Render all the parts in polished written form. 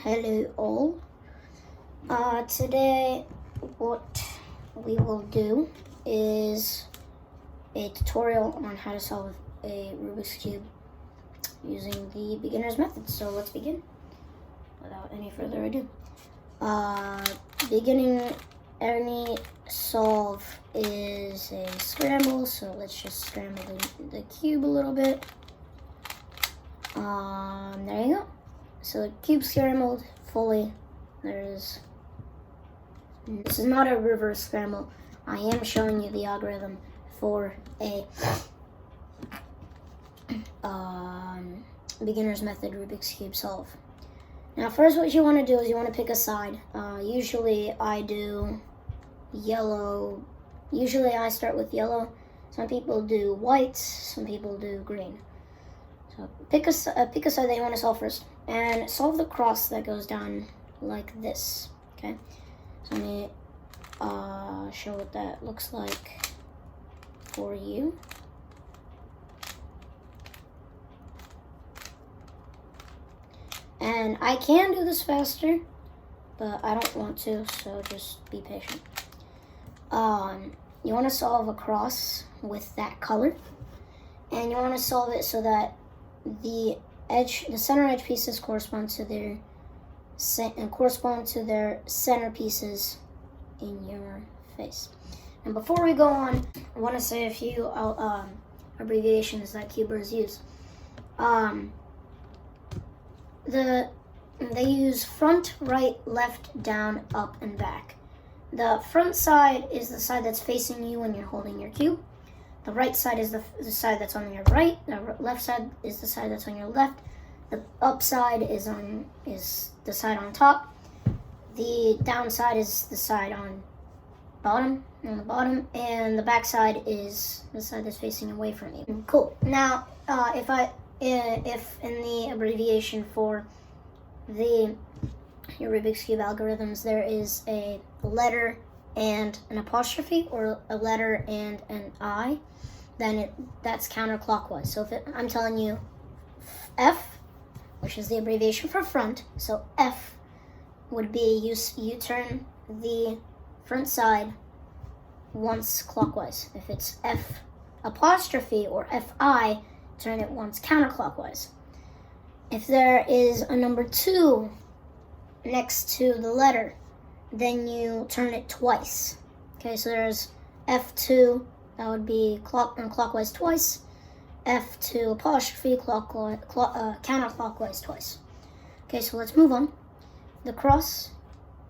Hello all. Today what we will do is a tutorial on how to solve a Rubik's Cube using the beginner's method. So let's begin without any further ado. Beginning any solve is a scramble, so let's just scramble the cube a little bit. There you go. So the cube scrambled fully. This is not a reverse scramble. I am showing you the algorithm for a beginner's method Rubik's Cube solve. Now first what you want to do is you want to pick a side. Usually I do yellow. Usually I start with yellow. Some people do white, some people do green. So pick a side that you want to solve first, and solve the cross that goes down like this. Okay, so let me show what that looks like for you. And I can do this faster, but I don't want to, so just be patient. You want to solve a cross with that color, and you want to solve it so that the center edge pieces correspond to their center pieces in your face. And before we go on, I want to say a few abbreviations that cubers use. They use front, right, left, down, up, and back. The front side is the side that's facing you when you're holding your cube. The right side is the side that's on your right. The left side is the side that's on your left. The up side is the side on top. The down side is the side on the bottom, and the back side is the side that's facing away from you. Cool. Now, if in the abbreviation for your Rubik's Cube algorithms there is a letter and an apostrophe, or a letter and an I, then that's counterclockwise. So if I'm telling you F, which is the abbreviation for front, so F would be you turn the front side once clockwise. If it's F apostrophe or FI, turn it once counterclockwise. If there is a number 2 next to the letter, then you turn it twice. Okay, so there's F2, that would be clockwise twice. F2 apostrophe, counterclockwise twice. Okay, so let's move on. The cross,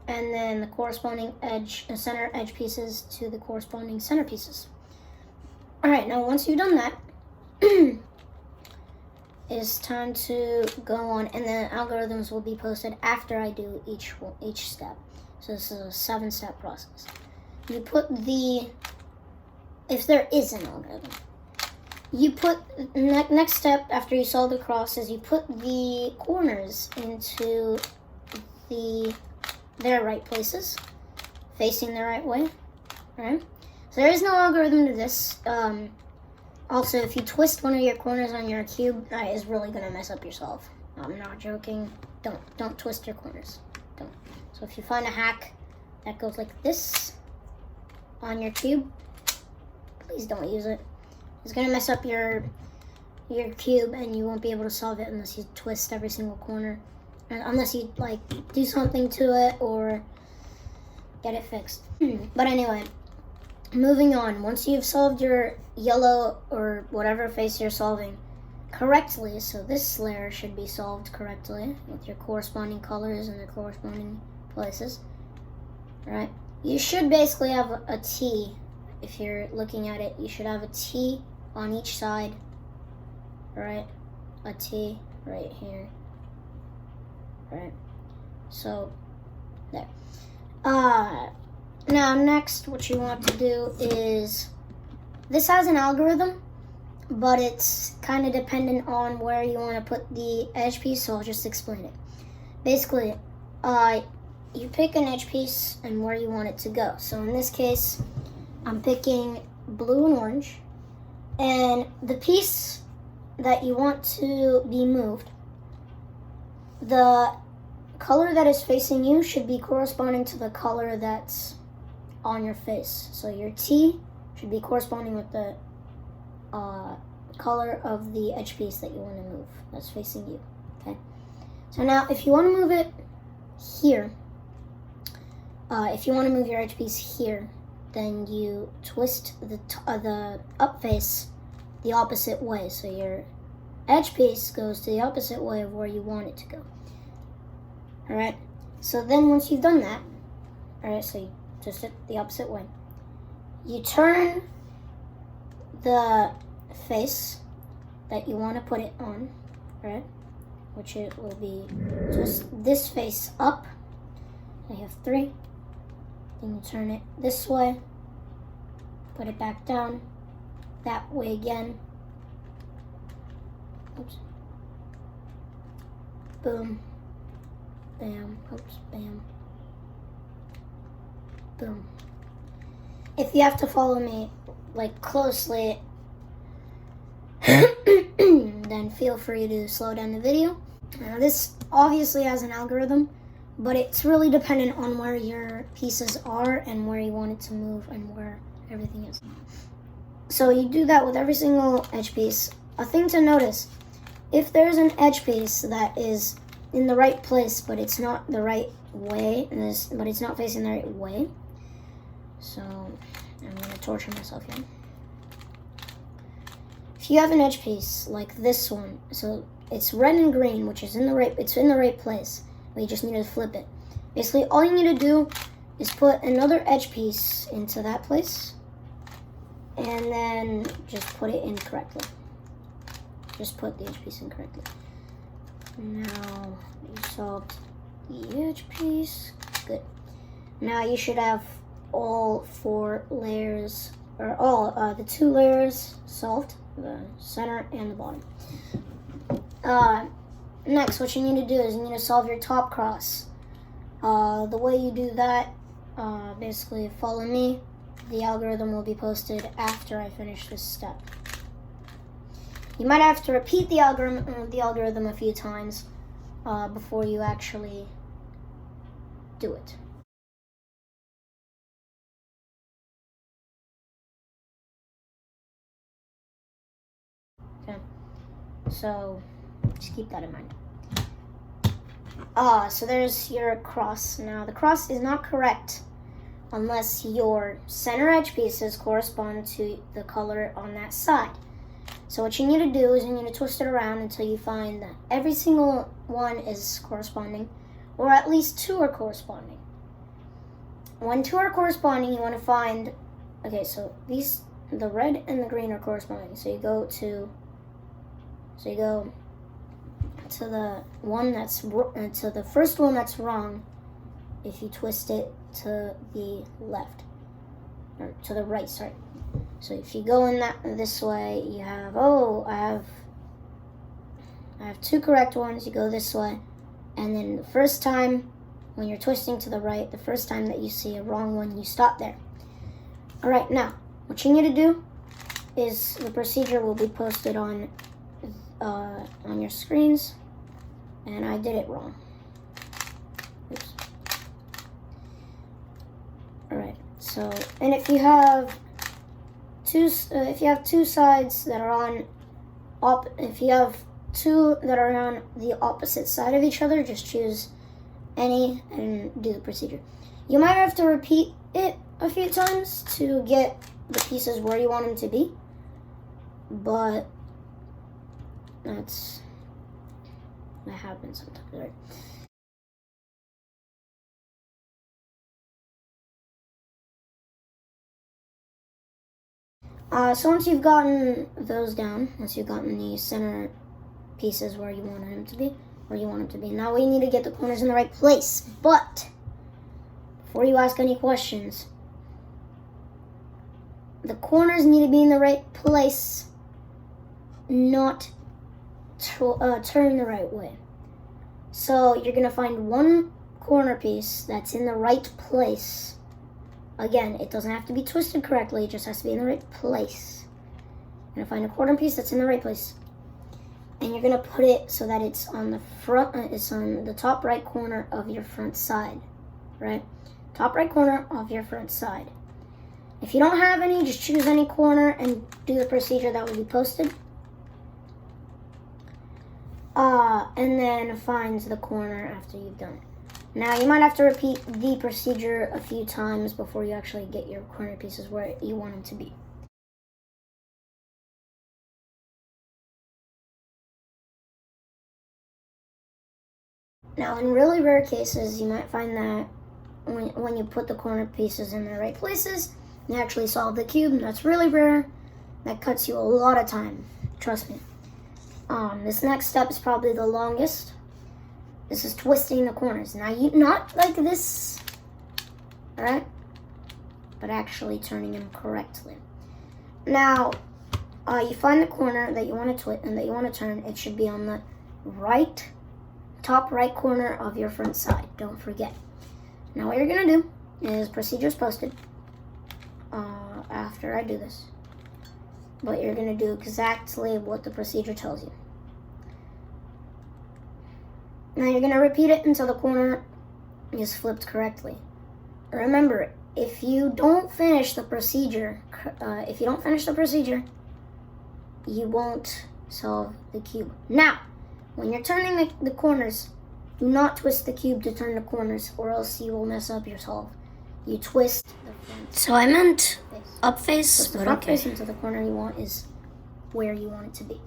and then the corresponding center edge pieces to the corresponding center pieces. All right, now once you've done that, it's time to go on, and the algorithms will be posted after I do each step. So this is a 7-step process. You put if there is an algorithm, you put next step after you solve the cross is you put the corners into their right places, facing the right way. All right. So there is no algorithm to this. Also, if you twist one of your corners on your cube, that is really gonna mess up your solve. I'm not joking. Don't twist your corners. Don't. So if you find a hack that goes like this on your cube, please don't use it. It's gonna mess up your cube, and you won't be able to solve it unless you twist every single corner, unless you like do something to it or get it fixed. But anyway, moving on. Once you've solved your yellow or whatever face you're solving correctly, so this layer should be solved correctly with your corresponding colors and the corresponding places. All right, you should basically have a T. If you're looking at it, you should have a T on each side. All right, a T right here. All right, so there. Now next, what you want to do is, this has an algorithm, but it's kind of dependent on where you want to put the edge piece, so I'll just explain it. Basically, you pick an edge piece and where you want it to go. So in this case, I'm picking blue and orange, and the piece that you want to be moved, the color that is facing you should be corresponding to the color that's on your face. So your T should be corresponding with the color of the edge piece that you want to move that's facing you. Okay. So now if you want to move it here, if you want to move your edge piece here, then you twist the up face the opposite way. So your edge piece goes to the opposite way of where you want it to go. Alright, so then once you've done that, alright, so you twist it the opposite way. You turn the face that you want to put it on, right? Which it will be twist this face up. I have 3. Then you turn it this way, put it back down, that way again. Oops. Boom. Bam. Oops. Bam. Boom. If you have to follow me like closely, then feel free to slow down the video. Now this obviously has an algorithm, but it's really dependent on where your pieces are and where you want it to move and where everything is. So you do that with every single edge piece. A thing to notice, if there's an edge piece that is in the right place, but it's not the right way, but it's not facing the right way, so I'm going to torture myself here. If you have an edge piece like this one, so it's red and green, which is in the right place, but you just need to flip it. Basically, all you need to do is put another edge piece into that place, and then just put it in correctly. Just put the edge piece in correctly. Now you solved the edge piece. Good. Now you should have all 4 layers, or all the 2 layers solved, the center and the bottom. Next, what you need to do is you need to solve your top cross. The way you do that, basically follow me. The algorithm will be posted after I finish this step. You might have to repeat the algorithm a few times before you actually do it. Okay, so just keep that in mind. So there's your cross. Now the cross is not correct unless your center edge pieces correspond to the color on that side. So what you need to do is you need to twist it around until you find that every single one is corresponding, or at least 2 are corresponding. When 2 are corresponding, you want to find, okay, so these, the red and the green are corresponding. So you go to the one that's, to the first one that's wrong if you twist it to the left, or to the right, sorry. So if you go in this way, you have, I have 2 correct ones. You go this way, and then the first time when you're twisting to the right, the first time that you see a wrong one, you stop there. All right, now what you need to do is the procedure will be posted on your screens, and I did it wrong. Oops. All right. So, and if you have 2 sides that are on, if you have 2 that are on the opposite side of each other, just choose any and do the procedure. You might have to repeat it a few times to get the pieces where you want them to be, but that happens sometimes, right? So once you've gotten those down, once you've gotten the center pieces where you want them to be, now we need to get the corners in the right place. But before you ask any questions, the corners need to be in the right place, not turn the right way. So you're going to find one corner piece that's in the right place. Again, it doesn't have to be twisted correctly, it just has to be in the right place. You're going to find a corner piece that's in the right place. and you're gonna put it so that it's on the front. It's on the top right corner of your front side, right? Top right corner of your front side. If you don't have any, just choose any corner and do the procedure that will be posted. And then find the corner after you've done it. Now you might have to repeat the procedure a few times before you actually get your corner pieces where you want them to be. Now in really rare cases, you might find that when you put the corner pieces in the right places, you actually solve the cube. That's really rare. That cuts you a lot of time, trust me. This next step is probably the longest. This is twisting the corners. Now, not like this, all right? But actually turning them correctly. Now, you find the corner that you want to twist and that you want to turn. It should be on the top right corner of your front side. Don't forget. Now, what you're gonna do is procedures posted. After I do this, but you're gonna do exactly what the procedure tells you. Now you're gonna repeat it until the corner is flipped correctly. Remember, if you don't finish the procedure, you won't solve the cube. Now, when you're turning the corners, do not twist the cube to turn the corners, or else you will mess up your solve. You twist the front. So I meant up face, twist the front face until the corner you want is where you want it to be.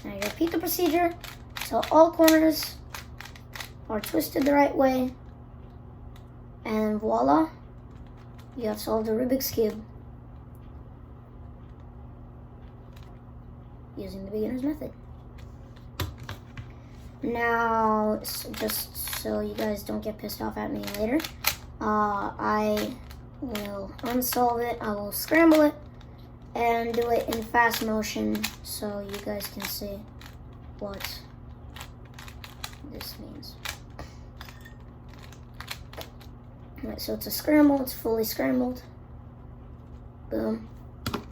Now you repeat the procedure so all corners are twisted the right way, and voila, you have solved the Rubik's Cube using the beginner's method. Now, just so you guys don't get pissed off at me later, I will unsolve it, I will scramble it, and do it in fast motion so you guys can see what this means. Alright, so it's a scramble, it's fully scrambled. Boom.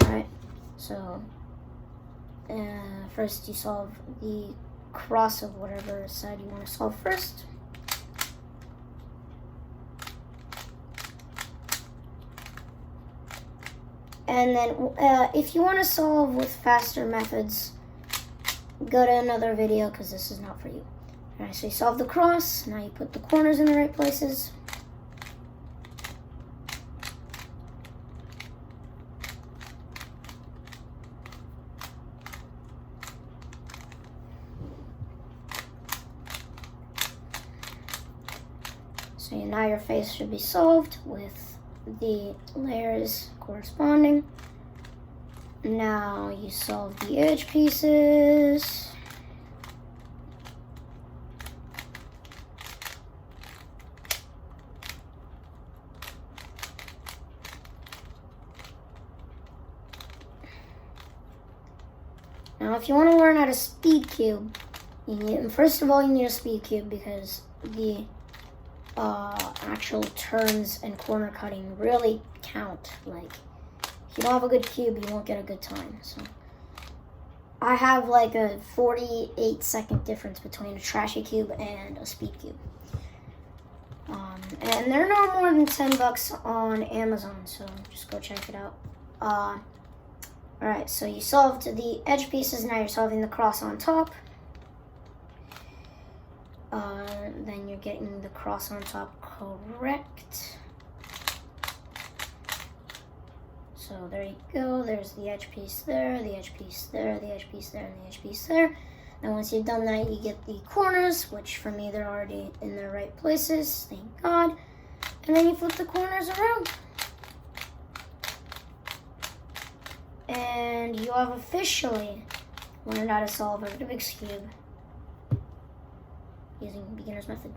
Alright, so first you solve the cross of whatever side you want to solve first. And then if you want to solve with faster methods, go to another video because this is not for you. Alright, so you solve the cross, now you put the corners in the right places. So now your face should be solved with the layers corresponding. Now you solve the edge pieces. Now if you want to learn how to speed cube, first of all you need a speed cube because the actual turns and corner cutting really count. Like, if you don't have a good cube, you won't get a good time. So I have like a 48-second difference between a trashy cube and a speed cube. And they're no more than $10 on Amazon, so just go check it out. Alright, so you solved the edge pieces, now you're solving the cross on top. Then you're getting the cross on top correct. So there you go, there's the edge piece there, the edge piece there, the edge piece there, and the edge piece there. Then once you've done that, you get the corners, which for me, they're already in their right places, thank God. And then you flip the corners around. And you have officially learned how to solve a Rubik's Cube using beginner's method.